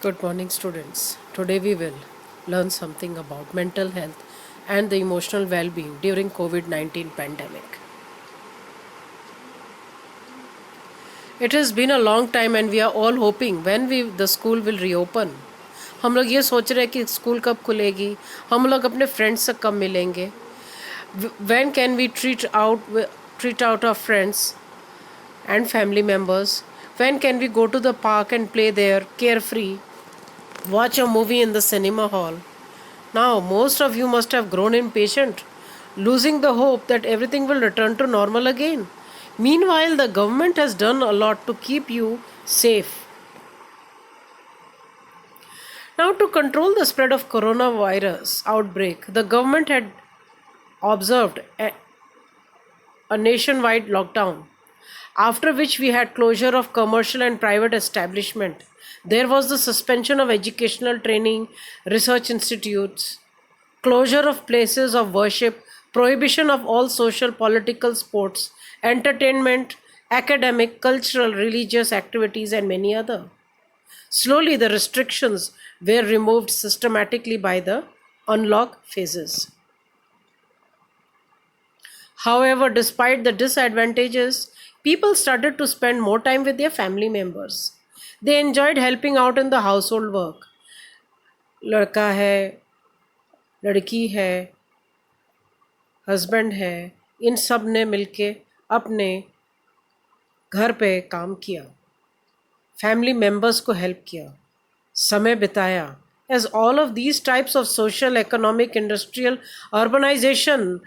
Good morning, students. Today we will learn something about mental health and the emotional well-being during COVID-19 pandemic. It has been a long time and we are all hoping when the school will reopen. हम लोग ये सोच रहे हैं कि school कब खुलेगी, हम लोग अपने फ्रेंड्स से कब मिलेंगे. When can we treat out our friends and family members? When can we go to the park and play there carefree? Watch a movie in the cinema hall. Now, most of you must have grown impatient, losing the hope that everything will return to normal again. Meanwhile, the government has done a lot to keep you safe. Now, to control the spread of coronavirus outbreak, the government had observed a nationwide lockdown, after which we had closure of commercial and private establishment. There was the suspension of educational training, research institutes, closure of places of worship, prohibition of all social, political, sports, entertainment, academic, cultural, religious activities, and many other. Slowly, the restrictions were removed systematically by the unlock phases. However, despite the disadvantages, people started to spend more time with their family members. They enjoyed helping out in the household work. लड़का है, लड़की है, husband है, इन सब ने मिलके अपने घर पे काम किया, फैमिली मेंबर्स को हेल्प किया, समय बिताया. As all of these types of social, economic, industrial, urbanization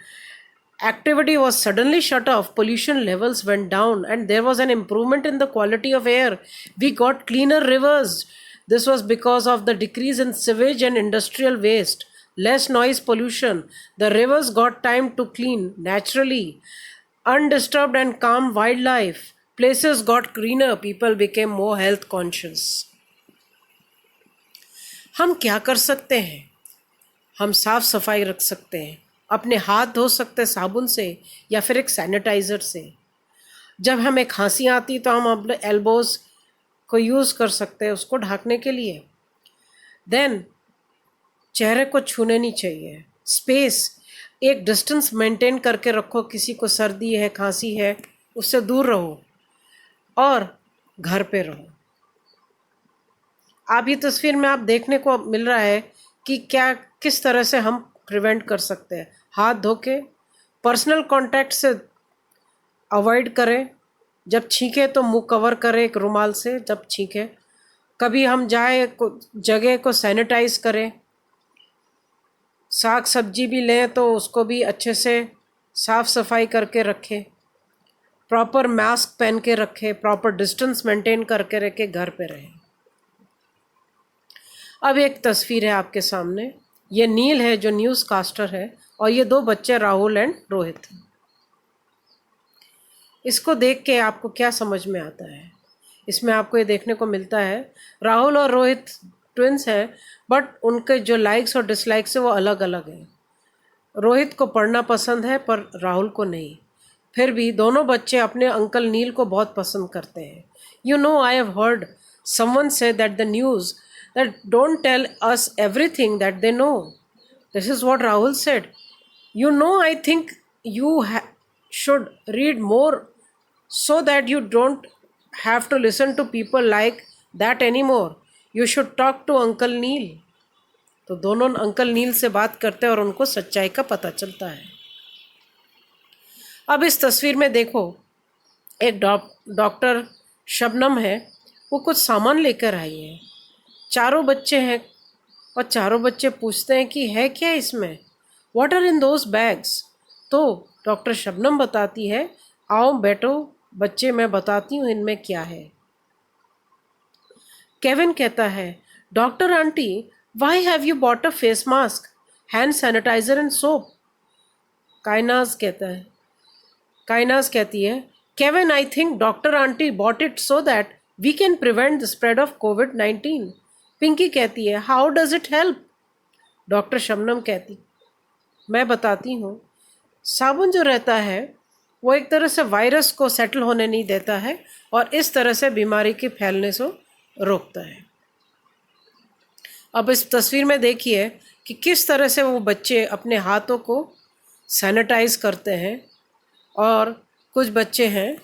activity was suddenly shut off, pollution levels went down, and there was an improvement in the quality of air. We got cleaner rivers. This was because of the decrease in sewage and industrial waste, less noise pollution. The rivers got time to clean naturally. Undisturbed and calm wildlife. Places got greener. People became more health conscious. हम क्या कर सकते हैं? हम साफ सफाई रख सकते हैं, अपने हाथ धो सकते हैं साबुन से या फिर एक सैनिटाइज़र से. जब हमें खांसी आती तो हम अपने एल्बोज़ को यूज़ कर सकते हैं उसको ढकने के लिए. देन चेहरे को छूने नहीं चाहिए. स्पेस, एक डिस्टेंस मेंटेन करके रखो. किसी को सर्दी है, खांसी है, उससे दूर रहो और घर पे रहो. आप ये तस्वीर में आप देखने को मिल रहा है कि क्या किस तरह से हम प्रिवेंट कर सकते हैं. हाथ धो के, पर्सनल कांटेक्ट से अवॉइड करें. जब छींके तो मुंह कवर करें एक रुमाल से जब छींके. कभी हम जाए जगह को सैनिटाइज करें. साग सब्जी भी लें तो उसको भी अच्छे से साफ सफाई करके रखें. प्रॉपर मास्क पहन के रखें, प्रॉपर डिस्टेंस मेंटेन करके रखें, घर पे रहें. अब एक तस्वीर है आपके सामने. ये नील है जो न्यूज़ कास्टर है और ये दो बच्चे राहुल एंड रोहित. इसको देख के आपको क्या समझ में आता है? इसमें आपको ये देखने को मिलता है राहुल और रोहित ट्विंस हैं, बट उनके जो लाइक्स और डिसलाइक्स है वो अलग अलग हैं. रोहित को पढ़ना पसंद है पर राहुल को नहीं. फिर भी दोनों बच्चे अपने अंकल नील को बहुत पसंद करते हैं. You know, I have heard someone say that the news that don't tell us everything that they know. This is what Rahul said. You know, I think you should read more so that you don't have to listen to people like that anymore. You should talk to Uncle Neil. तो दोनों uncle नील से बात करते हैं और उनको सच्चाई का पता चलता है. अब इस तस्वीर में देखो, एक डॉक्टर शबनम है, वो कुछ सामान लेकर आई है. चारों बच्चे हैं और चारों बच्चे पूछते हैं कि है क्या इसमें, what are in those bags. तो डॉक्टर शबनम बताती है, आओ बैठो बच्चे, मैं बताती हूँ इनमें क्या है. केविन कहता है, doctor aunty, why have you bought a face mask, hand sanitizer and soap. Kainaz कहती है, Kevin, I think doctor aunty bought it so that we can prevent the spread of COVID-19. Pinky कहती है, how does it help. Doctor Shabnam कहती, मैं बताती हूँ. साबुन जो रहता है वो एक तरह से वायरस को सेटल होने नहीं देता है और इस तरह से बीमारी के फैलने से रोकता है. अब इस तस्वीर में देखिए कि किस तरह से वो बच्चे अपने हाथों को सैनिटाइज करते हैं और कुछ बच्चे हैं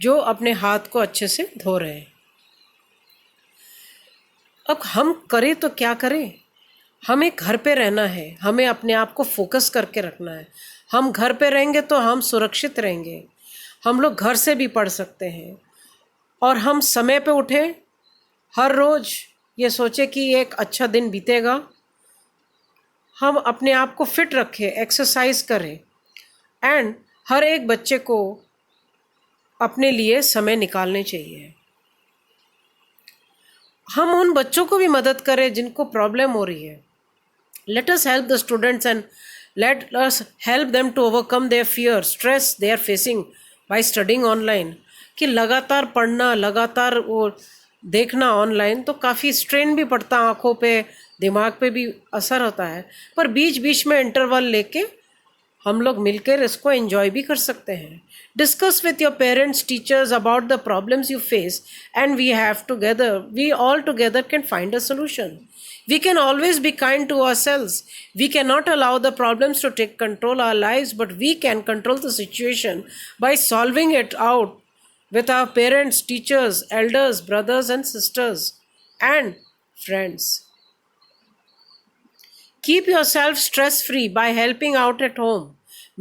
जो अपने हाथ को अच्छे से धो रहे हैं। अब हम करें तो क्या करें? हमें घर पे रहना है, हमें अपने आप को फोकस करके रखना है। हम घर पे रहेंगे तो हम सुरक्षित रहेंगे। हम लोग घर से भी पढ़ सकते हैं और हम समय पे उठें, हर रोज़ ये सोचे कि एक अच्छा दिन बीतेगा। हम अपने आप को फिट रखें, एक्सरसाइज करें एंड हर एक बच्चे को अपने लिए समय निकालने चाहिए। हम उन बच्चों को भी मदद करें जिनको प्रॉब्लम हो रही है। Let us help the students and let us help them to overcome their fear, stress they are facing by studying online। कि लगातार पढ़ना, लगातार वो देखना ऑनलाइन तो काफ़ी स्ट्रेन भी पड़ता है, आँखों पे, दिमाग पे भी असर होता है। पर बीच बीच में इंटरवल लेके हम लोग मिलकर इसको एंजॉय भी कर सकते हैं। Discuss with your parents, teachers about the problems you face and we all together can find a solution. We can always be kind to ourselves. We cannot allow the problems to take control our lives, but we can control the situation by solving it out with our parents, teachers, elders, brothers and sisters, and friends. Keep yourself stress free by helping out at home,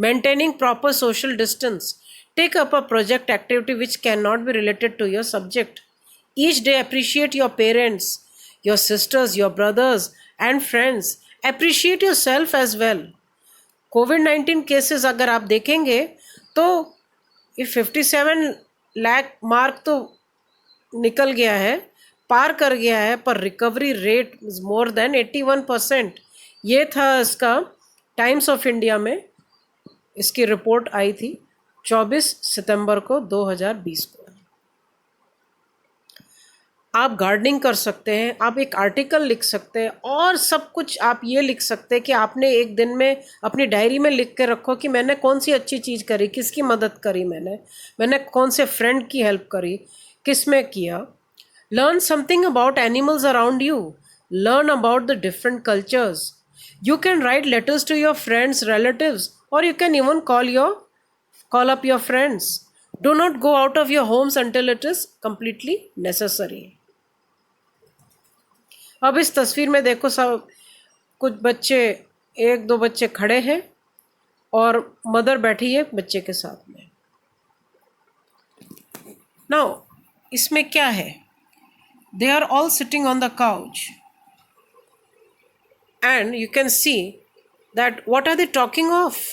maintaining proper social distance. Take up a project activity which cannot be related to your subject. Each day, appreciate your parents, your sisters, your brothers, and friends. Appreciate yourself as well. Covid cases अगर आप देखेंगे तो ये 57 lakh mark तो निकल गया है, पार कर गया है, पर recovery rate is more than 81%। ये था इसका टाइम्स ऑफ इंडिया में इसकी रिपोर्ट आई थी 24 सितंबर को 2020 को। आप गार्डनिंग कर सकते हैं, आप एक आर्टिकल लिख सकते हैं और सब कुछ आप ये लिख सकते हैं कि आपने एक दिन में अपनी डायरी में लिख के रखो कि मैंने कौन सी अच्छी चीज़ करी, किसकी मदद करी, मैंने कौन से फ्रेंड की हेल्प करी, किस में किया। Learn something about animals around you, learn about the different cultures. You can write letters to your friends, relatives, और you can even call up your friends. Do not go out of your homes until it is completely necessary. अब इस तस्वीर में देखो, सब कुछ बच्चे, एक दो बच्चे खड़े हैं और मदर बैठी है बच्चे के साथ में। नाउ इसमें क्या है? They are all sitting on the couch and you can see that what are they talking of?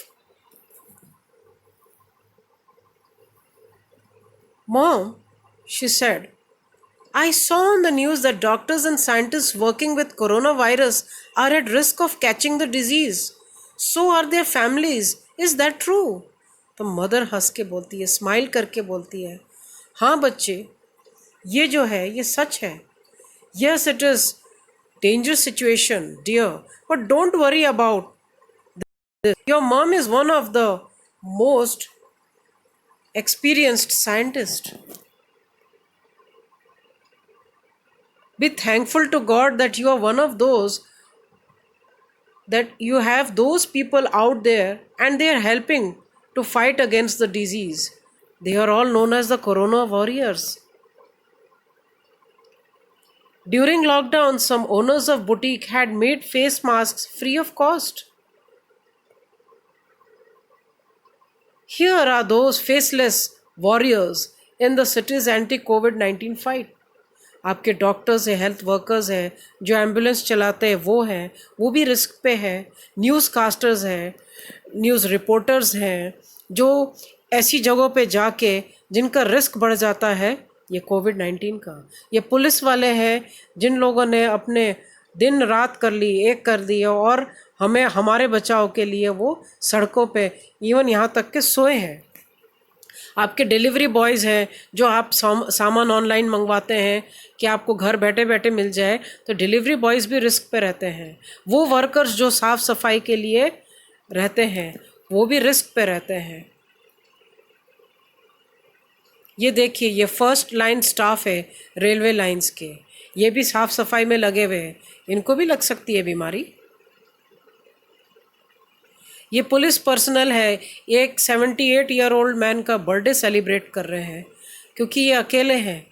Mom, she said, I saw on the news that doctors and scientists working with coronavirus are at risk of catching the disease. So are their families. Is that true? तो mother हंस के बोलती है, smile करके बोलती है, हाँ बच्चे, ये जो है ये सच है। Yes, it is dangerous situation, dear, but don't worry about this. Your mom is one of the most experienced scientist. Be thankful to God that you are one of those, that you have those people out there and they are helping to fight against the disease. They are all known as the Corona warriors. During lockdown, some owners of boutique had made face masks free of cost. Here are those faceless warriors in the city's anti-COVID-19 fight. आपके doctors हैं, health workers हैं, जो ambulance चलाते हैं वो हैं, वो भी रिस्क पे हैं। न्यूज़ कास्टर्स हैं, न्यूज़ रिपोर्टर्स हैं, जो ऐसी जगहों पे जाके जिनका रिस्क बढ़ जाता है ये कोविड-19 का। ये पुलिस वाले हैं जिन लोगों ने अपने दिन रात कर ली, एक कर दी और हमें हमारे बचाव के लिए वो सड़कों पे इवन यहाँ तक के सोए हैं। आपके डिलीवरी बॉयज़ हैं जो आप सामान ऑनलाइन मंगवाते हैं कि आपको घर बैठे बैठे मिल जाए, तो डिलीवरी बॉयज़ भी रिस्क पे रहते हैं। वो वर्कर्स जो साफ़ सफाई के लिए रहते हैं वो भी रिस्क पे रहते हैं। ये देखिए, ये फर्स्ट लाइन स्टाफ है रेलवे लाइंस के। ये भी साफ सफाई में लगे हुए हैं, इनको भी लग सकती है बीमारी। ये पुलिस पर्सनल है, एक 78-year-old मैन का बर्थडे सेलिब्रेट कर रहे हैं क्योंकि ये अकेले हैं।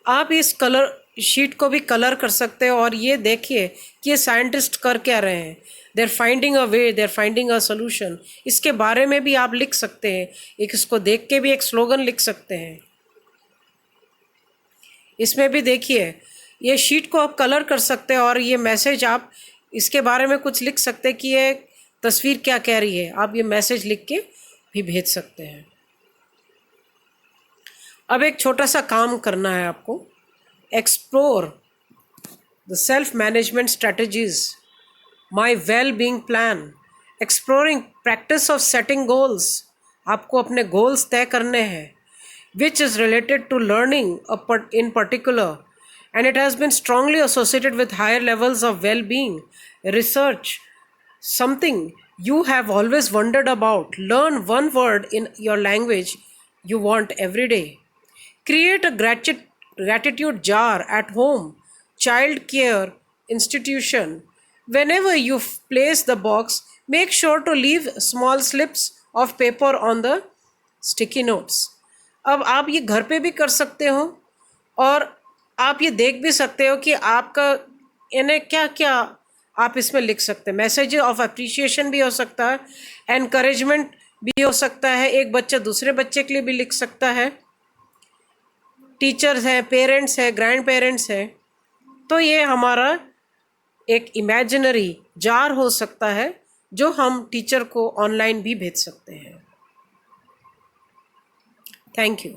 आप इस कलर शीट को भी कलर कर सकते हो और ये देखिए कि ये साइंटिस्ट कर क्या रहे हैं। They are finding a way, they are finding a solution. इसके बारे में भी आप लिख सकते हैं, एक इसको देख के भी एक स्लोगन लिख सकते हैं। इसमें भी देखिए ये शीट को आप कलर कर सकते हैं और ये मैसेज आप इसके बारे में कुछ लिख सकते हैं कि ये तस्वीर क्या कह रही है, आप ये मैसेज लिख के भी भेज सकते हैं। अब एक छोटा सा काम करना है आपको, explore the self management strategies, my well being plan, exploring practice of setting goals. आपको अपने गोल्स तय करने हैं, which is related to learning in particular, and it has been strongly associated with higher levels of well-being. Research something you have always wondered about. Learn one word in your language you want every day. Create a gratitude jar at home, child care institution. Whenever you place the box, make sure to leave small slips of paper on the sticky notes. अब आप ये घर पे भी कर सकते हो और आप ये देख भी सकते हो कि आपका इन्हें क्या क्या आप इसमें लिख सकते हैं। मैसेज ऑफ अप्रिशिएशन भी हो सकता है, एनकरेजमेंट भी हो सकता है, एक बच्चा दूसरे बच्चे के लिए भी लिख सकता है, टीचर्स हैं, पेरेंट्स हैं, ग्रैंड पेरेंट्स हैं। तो ये हमारा एक इमेजिनरी जार हो सकता है जो हम टीचर को ऑनलाइन भी भेज सकते हैं। Thank you.